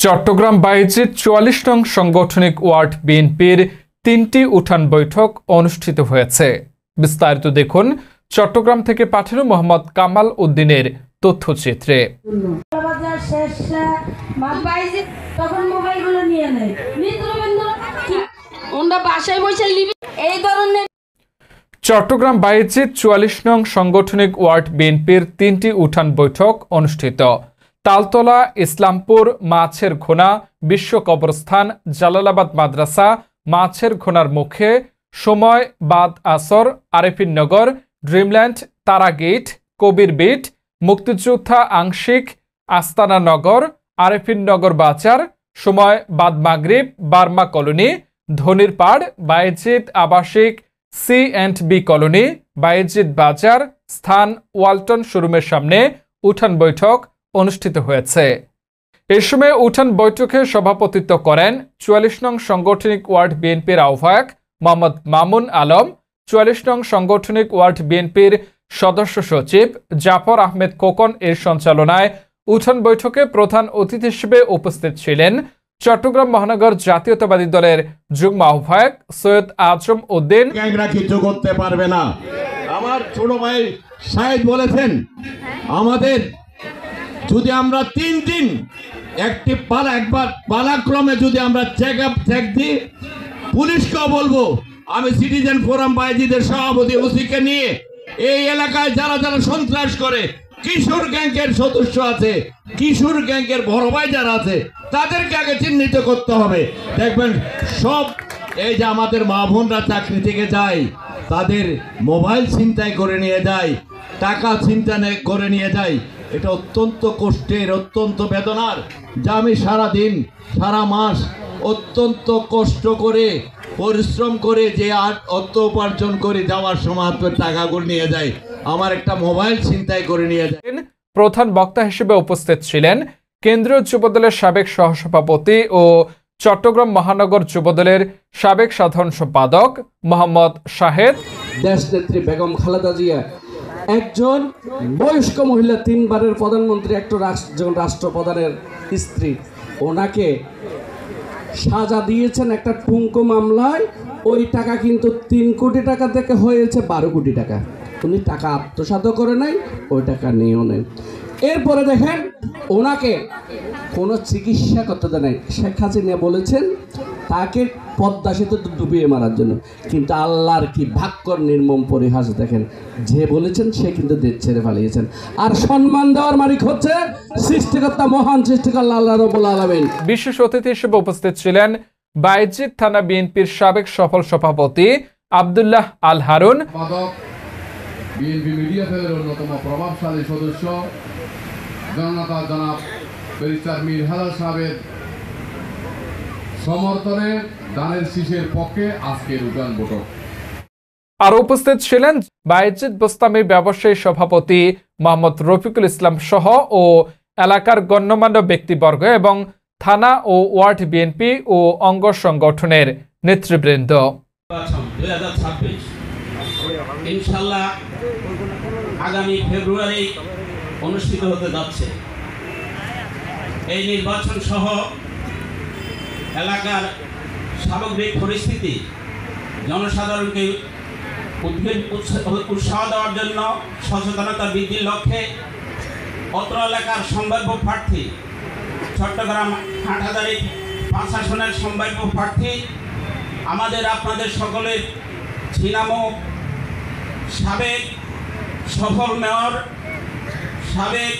চট্টগ্রাম বায়েজিদ ৪৪ নং সাংগঠনিক ওয়ার্ড বিএনপির ৩টি উঠান বৈঠক অনুষ্ঠিত হয়েছে। বিস্তারিত দেখুন চট্টগ্রাম থেকে পাঠানো মোহাম্মদ কামাল উদ্দিনের তথ্যচিত্রে। চট্টগ্রাম বায়েজিদ ৪৪ নং সাংগঠনিক ওয়ার্ড বিএনপির ৩টি উঠান বৈঠক অনুষ্ঠিত। তালতলা, ইসলামপুর, মাছের ঘোনা, বিশ্ব কবরস্থান, জালালাবাদ মাদ্রাসা, মাছের ঘোনার মুখে, সময়, বাদ আসর, আরেফিননগর, ড্রিমল্যান্ড, তারাগেট, কবির বিট, মুক্তিযোদ্ধা আংশিক, আস্তানা নগর, আরেফিননগর বাজার, সময়, বাদ মাগরিব, বার্মা কলোনি, ধনির পাড়, বায়েজিদ আবাসিক, C&B কলোনি, বায়েজিদ বাজার, স্থান ওয়ালটন শোরুমের সামনে উঠান বৈঠক অনুষ্ঠিত হয়েছে। এ সময় উঠান বৈঠকে সভাপতিত্ব করেন ৪৪ নং সাংগঠনিক ওয়ার্ড বিএনপির আহ্বায়ক মোহাম্মদ মামুন আলম, ৪৪ নং সাংগঠনিক ওয়ার্ড বিএনপির সদস্য সচিব জাফর আহমেদ খোকন এর সঞ্চালনায় উঠান বৈঠকে প্রধান অতিথি হিসেবে উপস্থিত ছিলেন চট্টগ্রাম মহানগর জাতীয়তাবাদী দলের যুগ্ম আহ্বায়ক সৈয়দ আজম উদ্দিন। কিছু করতে পারবে না। আমার ছোট ভাই সাহেব বলেছেন, আমাদের যদি আমরা 3 দিন একবার পালাক্রমে যদি আমরা চেক দিই, পুলিশকেও বলবো, আমি সিটিজেন ফোরাম বায়েজিদের সভাপতি ওসিকে নিয়ে এই এলাকায় যারা যারা সন্ত্রাস করে, কিশোর গ্যাংয়ের সদস্য আছে, কিশোর গ্যাংয়ের বড় ভাই যারা আছে, তাদেরকে আগে চিহ্নিত করতে হবে। দেখবেন সব এই যে আমাদের মা বোনরা চাকরি থেকে যায়, তাদের মোবাইল ছিনতাই করে নিয়ে যায়, টাকা ছিনতাই করে নিয়ে যায়। এটা অত্যন্ত কষ্টের, অত্যন্ত বেদনার, যা আমি সারা দিন সারা মাস অত্যন্ত কষ্ট করে পরিশ্রম করে যে অর্থ উপার্জন করে যাওয়ার সময় টাকাগুলো নিয়ে যায়, আমার একটা মোবাইল ছিনতাই করে নিয়ে যায়। প্রধান বক্তা হিসেবে উপস্থিত ছিলেন কেন্দ্রীয় যুবদলের সাবেক সহসভাপতি ও চট্টগ্রাম মহানগর যুবদলের সাবেক সাধারণ সম্পাদক মোহাম্মদ শাহেদ। দেশনেত্রী বেগম খালেদা জিয়া একজন বয়স্ক মহিলা, 3 বারের প্রধানমন্ত্রী, একজন রাষ্ট্রপ্রধানের স্ত্রী। ওনাকে সাজা দিয়েছেন একটা ঠুনকো মামলায়। ওই টাকা কিন্তু 3 কোটি টাকা থেকে হয়েছে 12 কোটি টাকা। উনি টাকা আত্মসাৎ করে নাই, ওই টাকা নিয়েও নেন। এরপরে দেখেন, ওনাকে কোনো চিকিৎসা করতে দেয় নাই। শেখ হাসিনা বলেছেন তাকে পদ্মা সেতুতে ডুবিয়ে মারার জন্য, কিন্তু আল্লাহর কি ভাগ্যর নির্মম পরিহাস দেখেন, যে বলেছেন সে কিন্তু দেশ ছেড়ে পালিয়েছেন। আর সম্মান দেওয়ার মালিক হচ্ছে সৃষ্টিকর্তা, মহান সৃষ্টিকর্তা আল্লাহ রাব্বুল আলামিন। বিশেষ অতিথি হিসেবে উপস্থিত ছিলেন বায়েজিদ থানা বিএনপির সাবেক সফল সভাপতি আব্দুল্লাহ আল হারুন, বিএনপি মিডিয়া সেলের অন্যতম প্রভাবশালী সদস্য জননেতা জনাব ব্যারিস্টার মীর হেলাল সাহেবের সমর্থনে দানের শীষের পক্ষে আজকের উঠান বৈঠক। আর উপস্থিত ছিলেন বায়েজিদ বোস্তামি ব্যবসায়ী সভাপতি মোহাম্মদ রফিকুল ইসলাম সহ ও এলাকার গণ্যমান্য ব্যক্তিবর্গ এবং থানা ও ওয়ার্ড বিএনপি ও অঙ্গ সংগঠনের নেতৃবৃন্দ। 2026 ইনশাআল্লাহ আগামী ফেব্রুয়ারি অনুষ্ঠিত হতে যাচ্ছে। এই নির্বাচন সহ এলাকার সামগ্রিক পরিস্থিতি জনসাধারণকে উৎসাহ দেওয়ার জন্য সচেতনতা বৃদ্ধির লক্ষ্যে অত্র এলাকার সম্ভাব্য প্রার্থী, চট্টগ্রাম হাটহাজারী 5 আসনের সম্ভাব্য প্রার্থী, আমাদের আপনাদের সকলের ছিনামো সাবেক সফল মেয়র, সাবেক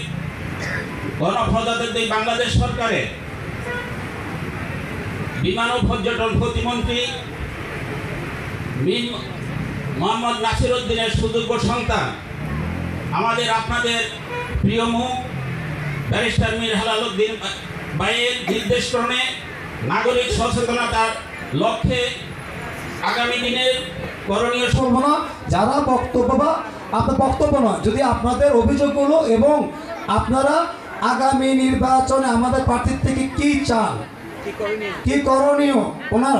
গণপ্রজাতন্ত্রী বাংলাদেশ সরকারের বিমান ও পর্যটন প্রতিমন্ত্রী মোহাম্মদ নাসির উদ্দিনের সুযোগ্য সন্তান, আমাদের আপনাদের প্রিয় মুখ ব্যারিস্টার মীর হেলাল উদ্দিন ভাইয়ের নির্দেশক্রমে নাগরিক সচেতনতার লক্ষ্যে আগামী দিনের করণীয় সম্ভাবনা যারা বক্তব্য বা আপনার বক্তব্য নয়, যদি আপনাদের অভিযোগগুলো এবং আপনারা আগামী নির্বাচনে আমাদের প্রার্থীর থেকে কি চান, কি করণীয় ওনার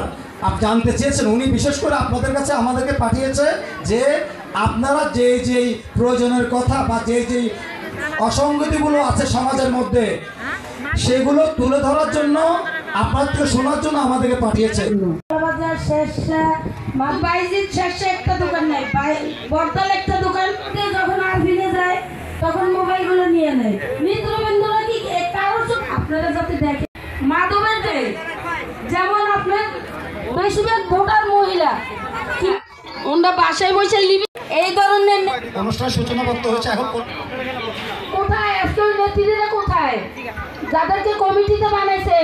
জানতে চেয়েছেন। উনি বিশেষ করে আপনাদের কাছে আমাদেরকে পাঠিয়েছে যে আপনারা যেই প্রয়োজনের কথা বা যেই অসঙ্গতিগুলো আছে সমাজের মধ্যে, সেগুলো তুলে ধরার জন্য আপনাদেরকে শোনার জন্য আমাদেরকে পাঠিয়েছে। বাজার শেষে বাইজির শেষে একটা দোকান নাই, বর্তাল একটা দোকান যখন আর ফিরে যায় তখন মোবাইলগুলো নিয়ে নেয়। মিত্রবৃন্দরা কি কারোর আপনারা যাতে দেখেন মাদকের যে যেমন আপনার বেশিরভাগ ভোটার মহিলা ওরা বাসায় বসে লিবি এই ধরনের অনুষ্ঠানের সূচনাপত্র হয়েছে। এখন কোথায় আজকের নেত্রীরা কোথায় যাদেরকে কমিটিতে বানাইছে